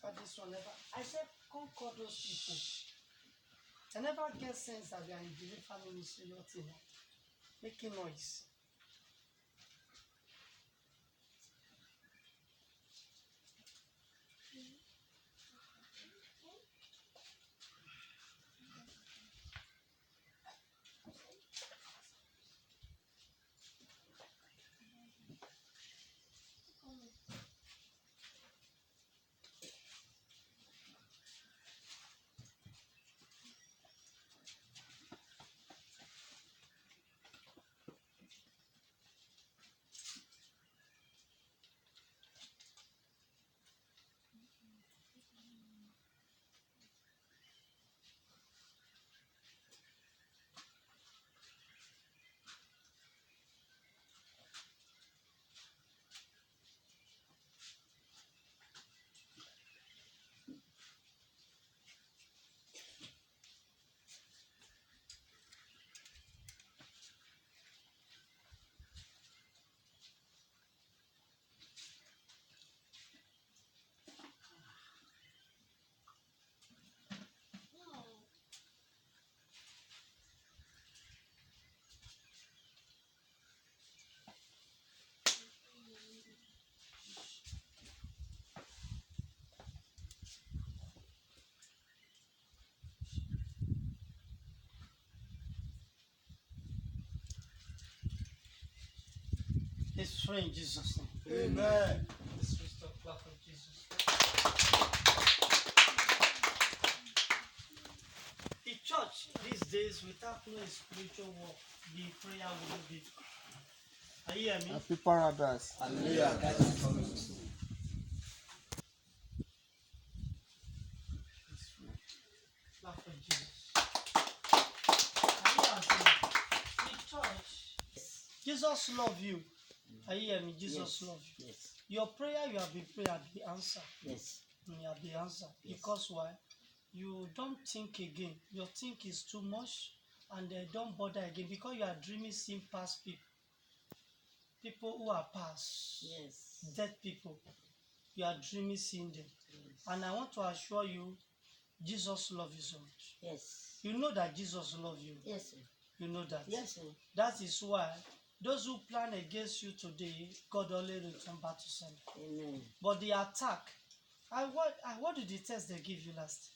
But this one never. I said, conquer those people. I never get sense that they are in delivery ministry, nothing. Making noise. Let's pray in Jesus' name. Amen. Let's restore clap of Jesus. The church these days, without no spiritual work, the prayer will not be. Are you hearing me? Happy paradise. Hallelujah. Clap for Jesus. Are you answering? The church, Jesus love you. Are you hearing me? Jesus love you. Yes. Your prayer you have been prayed have been answered. Yes. You have been answered. Yes. Because why? You don't think again. Your think is too much, and don't bother again because you are dreaming seeing past people. People who are past. Yes. Dead people. You are dreaming seeing them. Yes. And I want to assure you, Jesus loves you so much. Yes. You know that Jesus loves you. Yes, sir. You know that. Yes, sir. That is why those who plan against you today, God only return back to send. Amen. But the attack, what did the test they give you last?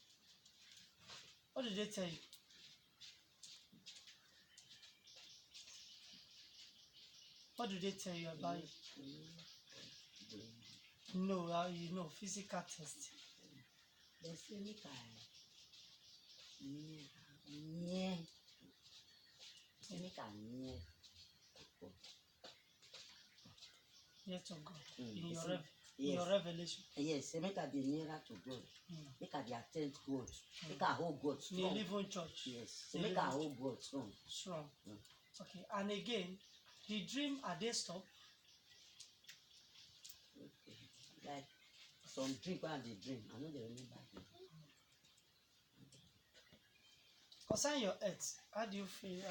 What did they tell you? What did they tell you about it? No, you know, physical test. They say me yeah. Yet to God. In Yes. your revelation. Yes, make I be nearer to God. Make I be attend God. Make I hold God In a strong. living church. Yes. So make I hold God strong. Strong. Okay. And again, the dream, are they stop? Okay. Like some dream and they dream. I know they remember them. Concern your health. How do you feel?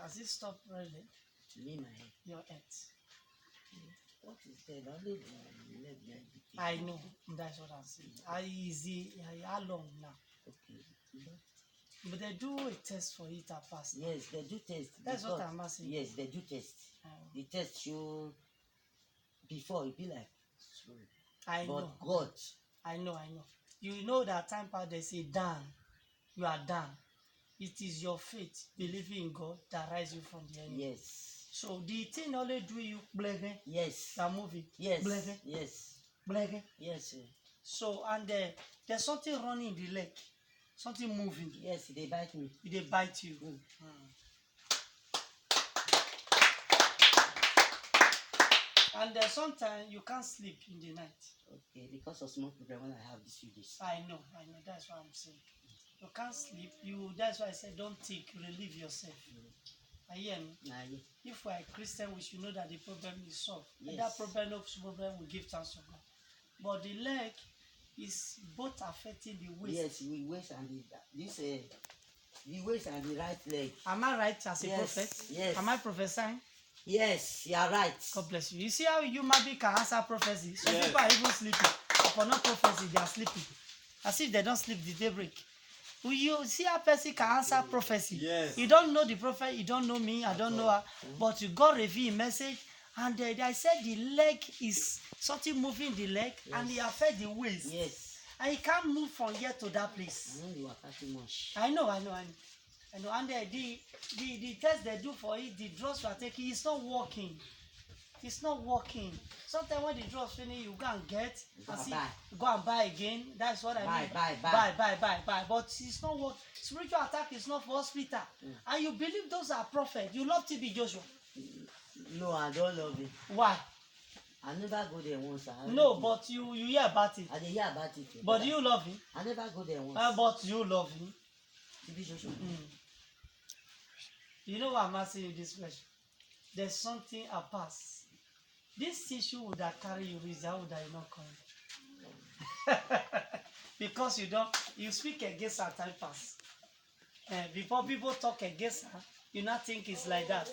Has it stopped really? Me, my head. Your health. What is that? Only the leg. I know. That's what I'm saying. How long now? Okay. But they do a test for it at first. Yes, they do test. That's what I'm asking. Yes, they do test. The test show before it be like slow. I but know. God. I know. You know that time part they say done. You are done. It is your faith, believing in God, that rise you from the enemy. Yes. So the thing only do you blame. Yes. You are moving. Yes. Blame. Yes. Blame. Yes. Sir. So and there's something running in the leg, something moving. Yes, they bite me. They bite you. And sometimes you can't sleep in the night. Okay, because of small problem when I have these few days. I know. That's what I'm saying. You can't sleep. That's why I said don't think. Relieve yourself. Are you hear me? Nah, if we are a Christian, we should know that the problem is solved. Yes. That problem, we give thanks to God. But the leg is both affecting the waist. Yes, the waist and the waist and the right leg. Am I right as a prophet? Yes. Am I prophesying? Yes, you are right. God bless you. You see how human being can answer prophecy? Some people are even sleeping. upon prophecy, they are sleeping. As if they don't sleep, the daybreak. You see a person can answer prophecy. Yes. You don't know the prophet, you don't know me, I don't know her, but you God reveal a message, and I said the leg is something moving the leg, and it affect the waist. Yes. And you can't move from here to that place. I know you are too much. I know. And the test they do for it, the drugs you are taking, it's not working. It's not working. Sometimes when the drugs finish, you go and get and see, go and buy again. That's what I mean. Buy. But it's not what spiritual attack is not for hospital. And you believe those are prophets. You love TB Joshua. No, I don't love it. Why? I never go there once. No, but you hear about it. I dey hear about it. But you love him. I never go there once. But you love him. TB Joshua. You know why I'm asking you this question? There's something I pass. This issue would have carried you reason, how would I not come? Because you speak against her time pass. Before people talk against her, you not think it's like that.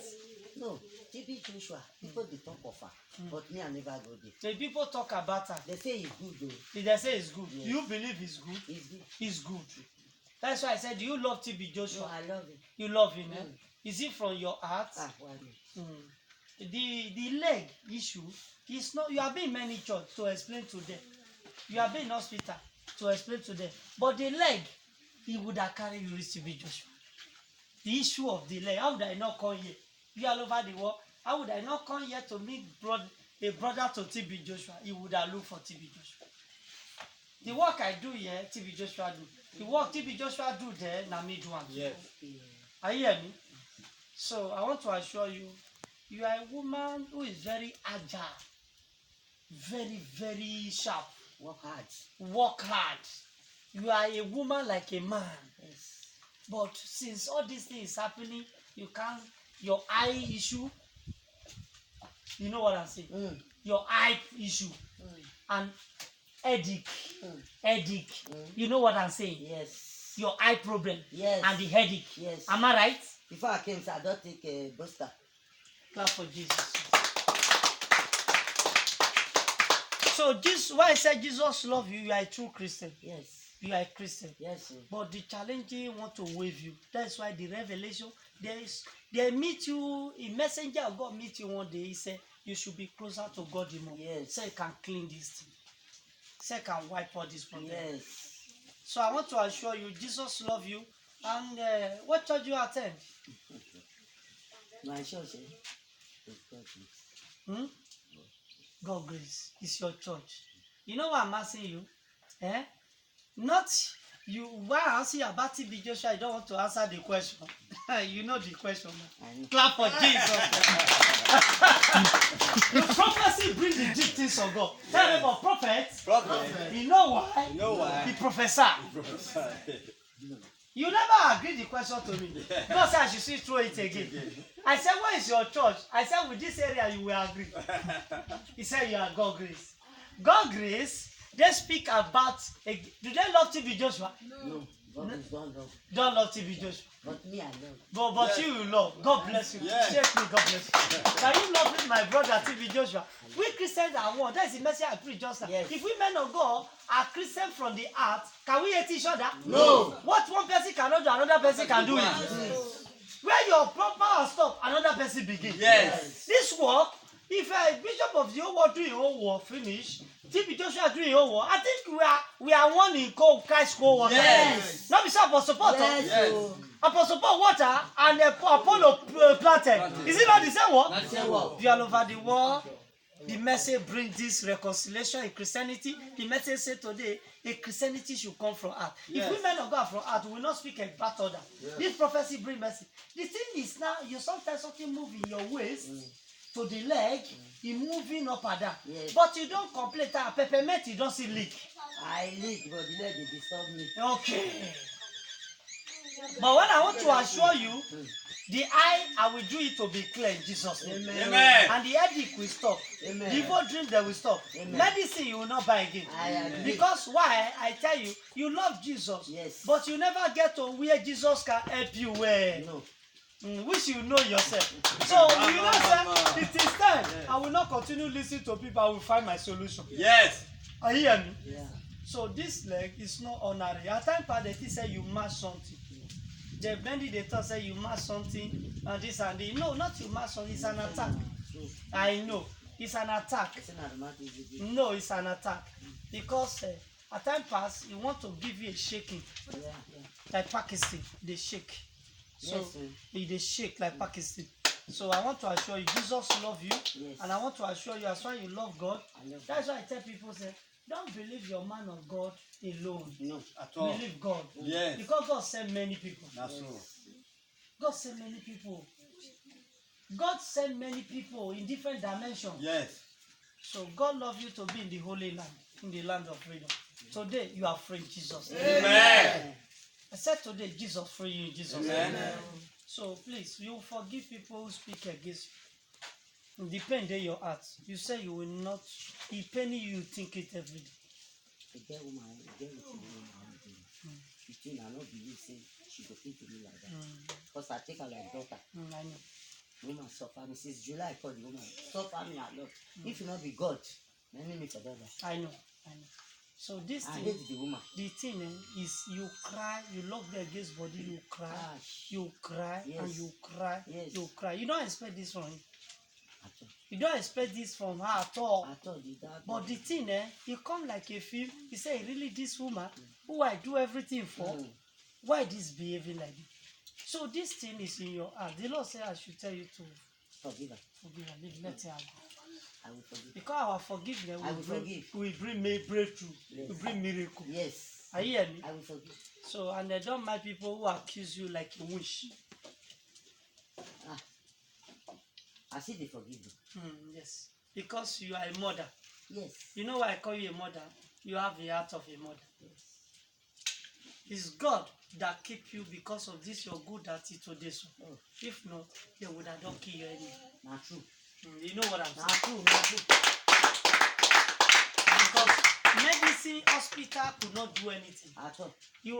No, TB Joshua, people they talk of her, but me I never go there. So people talk about her. They say it's good though. They say it's good. Yes. You believe it's good? It's good. It's good. That's why I said, do you love TB Joshua? No, I love it. You love him, eh? Is it from your heart? Why not? The leg issue is not. You have been in many church to explain to them. You have been in hospital to explain to them. But the leg, he would have carried you reach TB Joshua. The issue of the leg. How would I not come here? You all over the world. How would I not come here to meet a brother to TB Joshua? He would have looked for TB Joshua. The work I do here, TB Joshua do. The work TB Joshua do there, na me do one. Yes. Are you hear me? So I want to assure you, you are a woman who is very agile, very, very sharp. Work hard. Work hard. You are a woman like a man. Yes. But since all these things is happening, you can't. Your eye issue. You know what I'm saying? Your eye issue and headache. Headache. You know what I'm saying? Yes. Your eye problem. Yes. And the headache. Yes. Am I right? Before I came, so I don't take a booster. Clap for Jesus. So this why I said Jesus love you. You are a true Christian. Yes. You are a Christian. Yes. Sir. But the challenging want to wave you. That's why the revelation they meet you. A messenger of God meet you one day. He said you should be closer to God the more. Yes. So you can clean this thing. So you can wipe all this problem. Yes. So I want to assure you, Jesus love you. And what church you attend? My church, is God grace. God grace is your church. You know what I'm asking you? Not you. Why I ask you about TB Joshua? You don't want to answer the question. You know the question. Clap for Jesus. The prophecy brings the deep things of God. Tell them about prophets. Prophet. You know why? You know why? The professor. You never agreed the question to me. God said I should see through it again. I said, where is your church? I said, with this area you will agree. He said, you are God grace. God grace, they speak about, do they love TB Joshua? No. God grace don't love. Don't love TB Joshua. But me, I love. But yes. You love. God bless you. Yes. Shake me, God bless you. Can you love my brother TB Joshua? We Christians are one. That is the message I preach just now. Yes. If we men of God are Christians from the heart, can we hate each other? No. What one person cannot do, another person can do it. Yes. Where your proper stop, another person begin. Yes. This work, if a bishop of the whole world do your own work finish, TB Joshua do your own work, I think we are one in Christ co-worker. Yes. Not be Apostle Paul. Yes. Apostle Paul water and Apollo planted. Is it not the same work? Not the same work. If you are all over the world, the message brings this reconciliation in Christianity. The message said today, a Christianity should come from heart. Yes. If we men of God from heart, we will not speak about other. Yes. This prophecy brings message. The thing is now, you sometimes something move in your waist to the leg, you moving up and down. Yes. But you don't complain that peppermint, you don't see leak. I leak, but the leg they disturb me. Okay. But when I want to assure you, the eye, I will do it to be clear in Jesus' name. Amen. And the headache will stop. Amen. The evil dream, they will stop. Amen. Medicine, you will not buy again. I agree. Because why? I tell you, you love Jesus. Yes. But you never get to where Jesus can help you well. No. Which you know yourself. So, you know, sir, it is time. I will not continue listening to people. I will find my solution. Yes. Are you hearing me? Yeah. So this leg is not honorary. At times, they say you match something. The bandit they thought say you match something and this and that. No, not you match something. It's an attack. I know. It's an attack. No, it's an attack. Because at time pass, he want to give you a shaking. Yeah. Like Pakistan, they shake. So Yes, sir. they shake like Pakistan. So I want to assure you, Jesus loves you. Yes. And I want to assure you, as far as you love God, I love that's why I tell people, say, don't believe your man of God alone. No. At all. Believe God. Yes. Because God sent many people. That's so. God sent many people. God sent many people in different dimensions. Yes. So God loves you to be in the Holy Land, in the land of freedom. Today you are free in Jesus' name. Amen. I said today Jesus free you in Jesus' Amen. name. So please, you forgive people who speak against you. The pain in your heart. You say you will not. The pain you think it every day. The girl woman, the girl with the woman, you think I not believe say she go think to me like that. Because I take her like daughter. I know. Woman suffer me since July. I call the woman suffer me a lot. If you not be God, let me for that. I know. So this I thing, hate the woman. the thing is you cry, you lock the against body, you cry, Gosh. you cry, Yes. and you cry, Yes. you cry. You don't expect this from him. At all. You don't expect this from her at all. At all, the dad. But the thing, he come like a thief. He say, really, this woman who I do everything for, why this behaving like this? So this thing is in your heart. The Lord say I should tell you to Forgive her. forgive her, leave, let her go. I will forgive. Because our forgiveness I will will bring, forgive. will bring me breakthrough, Yes. will bring miracle. Yes. Are you hearing me? I will forgive. So, and I don't mind people who accuse you like a wish. I see they forgive you. Yes. Because you are a mother. Yes. You know why I call you a mother? You have the heart of a mother. It's God that keep you because of this your good attitude today. So Oh. if not, they would have not kill you anyway. Not true. You know what I'm Not saying? true. Not true. Because medicine hospital could not do anything. At all.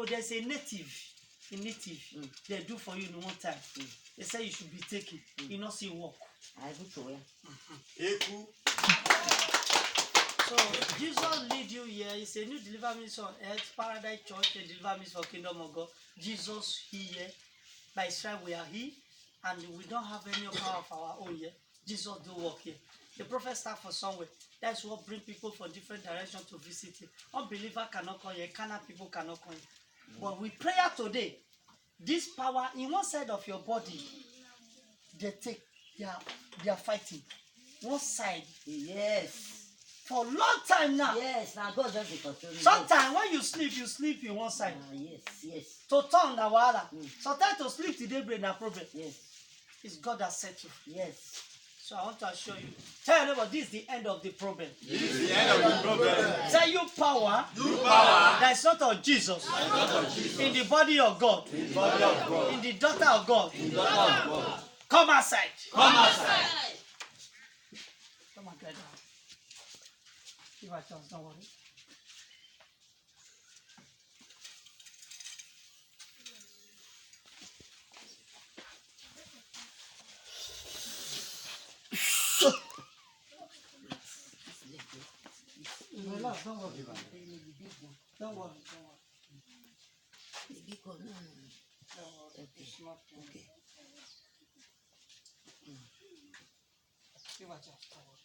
There's a native, they do for you in one time. They say you should be taken. You not see work. I go to where? Eku. So Jesus lead you here. It's a new deliver ministry on earth, Paradise Church, and deliver ministry for Kingdom of God. Jesus here. By Israel we are here, and we don't have any power of our own here. Jesus do work here. The prophet start for somewhere. That's what bring people from different directions to visit him. Unbeliever cannot come here. Carnal people cannot come here. But with prayer today, this power in one side of your body, they are fighting. One side. Yes. For a long time now. Yes. Now God just be controlling. Sometimes when you sleep in one side. Yes. To turn na wahala. Sometimes to sleep till daybreak na problem. Yes. It's God that set you free. Yes. So I want to assure you. Tell your neighbor, this is the end of the problem. This is the end of the problem. Say you power. That is not of Jesus. In the body of God. In the daughter of God. Come outside. Come and get down. Give her a chance, don't worry. Relax, don't worry. Don't worry. The big one. No. Don't worry. It's not okay. Give her a chance, don't worry.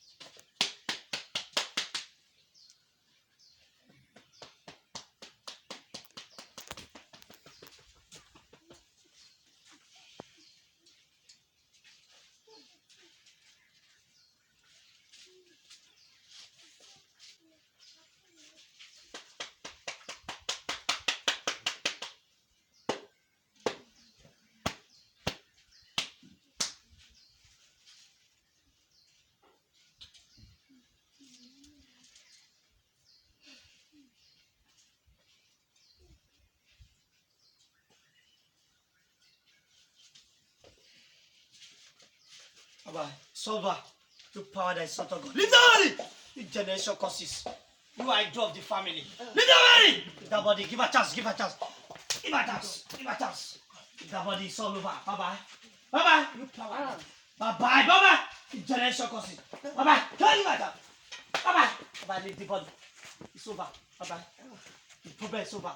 Bye. Solver, you power that is not of God. Leave the body! You generation causes. You are a door of the family. Leave the body! Leave the body. Give a chance. Give a chance. Give a chance. Give a chance. Leave the body. It's all over. Bye-bye. Bye-bye. You power. Bye-bye. Bye-bye. You generation causes. Bye-bye. Give a chance. Bye-bye. Bye-bye. Leave the body. It's over. Bye-bye. The problem is over.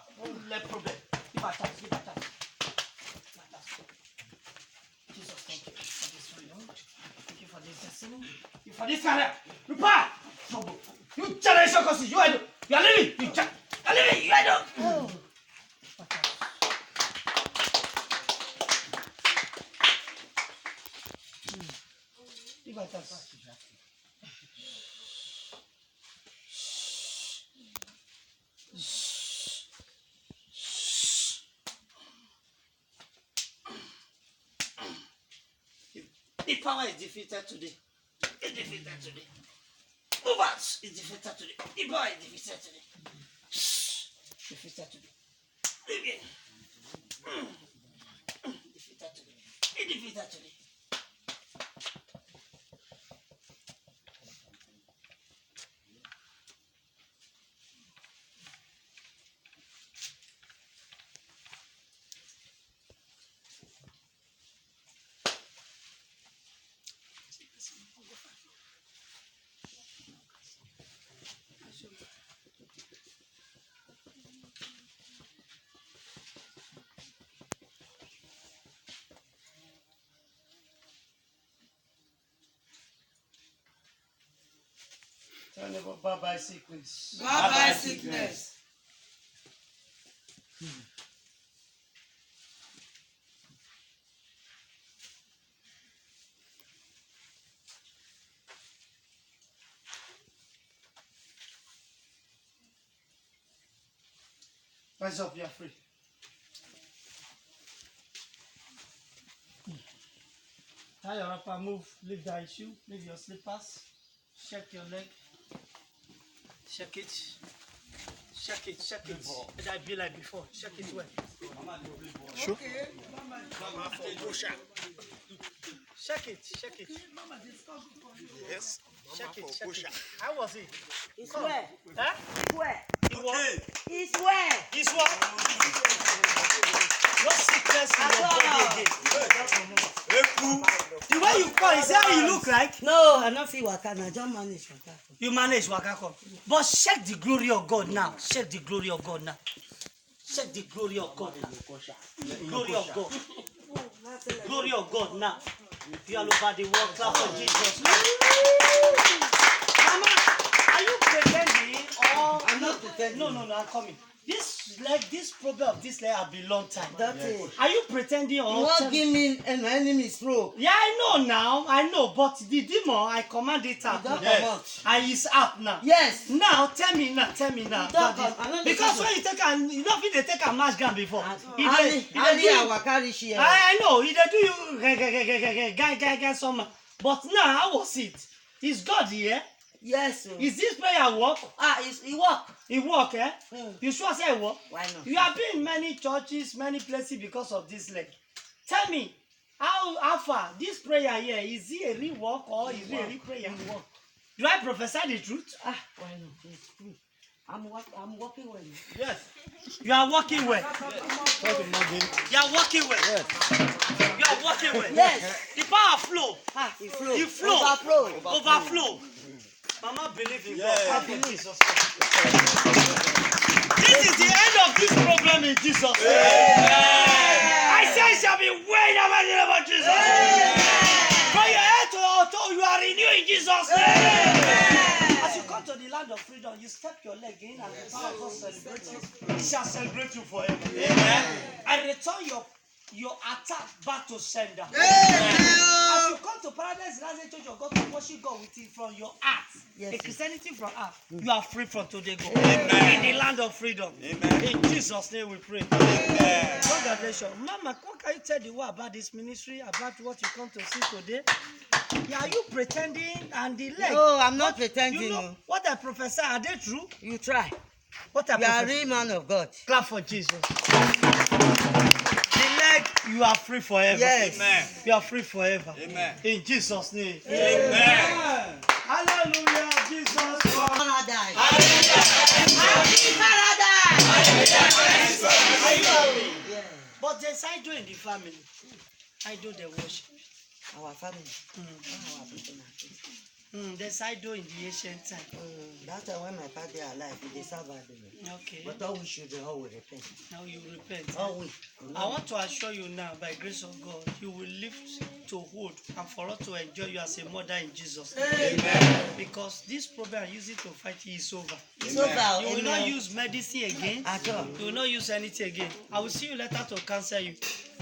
Let problem. Give her chance. Give her chance. Jesus, thank you for this freedom. Thank you for this destiny. Thank you for this career. Prepare. Trouble. You generation causes. You are leaving. You are leaving. You are leaving. Oh. Give her chance. The power is defeated today. It's defeated today. Move out. It's defeated today. The power is defeated today. Defeated today. Again. Defeated today. It's defeated today. Tell them about bye-bye sickness. Bye-bye sickness. Rise up, you are free. Tie your wrapper, move, leave the issue, leave your slippers, shake your leg, shake it, shake it, shake it. Let that be like before, shake it well. Sure. Shake it, shake it. Yes. Shake it, shake it. How was it? It's Come. where? Huh? Where? It was. It's where? This one. No sickness in your body again. The way you call, is that how you look like? No, I don't feel waka. I just manage waka. You manage Wakako. But shake the glory of God now. Shake the glory of God now. Shake the glory of God now. Glory of God. Glory of God now. You all over the world. Clap for Jesus. Mama, are you pretending or I'm not pretending. No, I'm coming. This problem of this leg have been long time. That's it. Are you pretending You or won't give me an enemy's throat. Yeah, I know now. I know, but the demon, I command it out. You don't now. come out. And it's out now. Yes. Now, tell me now. don't Daddy. come. I know the Because season. when you take a, you don't feel they take a match gun before. He dey- Ali, he dey Ali, do you- I waka reach here. I know, he dey do you guy, some. But now, how was it? Is God here? Yes. Is this prayer work? He walk. It work, eh? Mm. You sure say it work? Why not? You have been in many churches, many places because of this leg. Tell me, how far this prayer here, is it a real work or is it a real prayer? Do I prophesy the truth? Why not? It's true. I'm walking well. Yes. You are walking well. You are walking well. You are walking well. Yes. The power flow. It flow. It flow. Overflow. Overflow. Mama believe in God. Yes. Clap for Jesus. This is the end of this problem in Jesus' name. I say it shall be way in the name of Jesus. From your head to your toe, you are renewed in Jesus' name. As you come to the land of freedom, you step your leg in and the power of God celebrates you. It shall celebrate you forever. Amen. And return your attack back to sender. As you come to Paradise United Church of God to worship God with it from your heart, Yes. a Christianity from heart, you are free from today. Go in the land of freedom. Amen. In Jesus' name we pray. Amen. Congratulations. Mama, what can you tell the world about this ministry, about what you come to see today? Yeah, are you pretending and the leg? No, I'm not pretending. You know what I prophesy, are they true? You try. What I You are a prophesy. real man of God. Clap for Jesus. The leg, you are free forever. Yes. Amen. You are free forever. Amen. In Jesus' name. Amen. Hallelujah, Jesus. Paradise. Happy. Yeah. But there's idol in the family. Idol they worship. Our family. Mm. Our people. There's idol in the ancient time. That's why when my father alive, they serve idol. Okay. But all we children, all will repent. Now you repent. All we. I want to assure you now, by grace of God, you will live to hold and for us to enjoy you as a mother in Jesus. Amen. Because this problem I'm using to fight you is over. It's over. You will not use medicine again. At all. You will not use anything again. I will see you later to cancel you.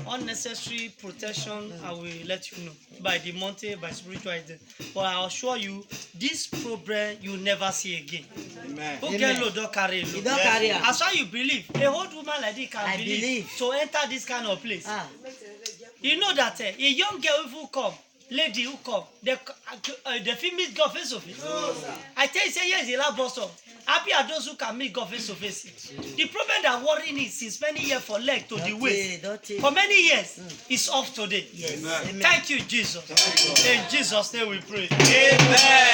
Unnecessary protection, I will let you know by the mountain, by spiritual identity. But I assure you, this problem you will never see again. Amen. Who get load don't carry load. You don't carry am. As far you believe, a old woman like this can I believe believe. to enter this kind of place. Ah. You know that a young girl who come, lady who come, the female meet God face to face. I tell you, say here is the last bus stop. Happy are those who can meet God face to face. The problem that worrying is since many years for leg to the waist. For many years, it's off today. Yes. Amen. Amen. Thank you, Jesus. In Jesus' name we pray. Amen.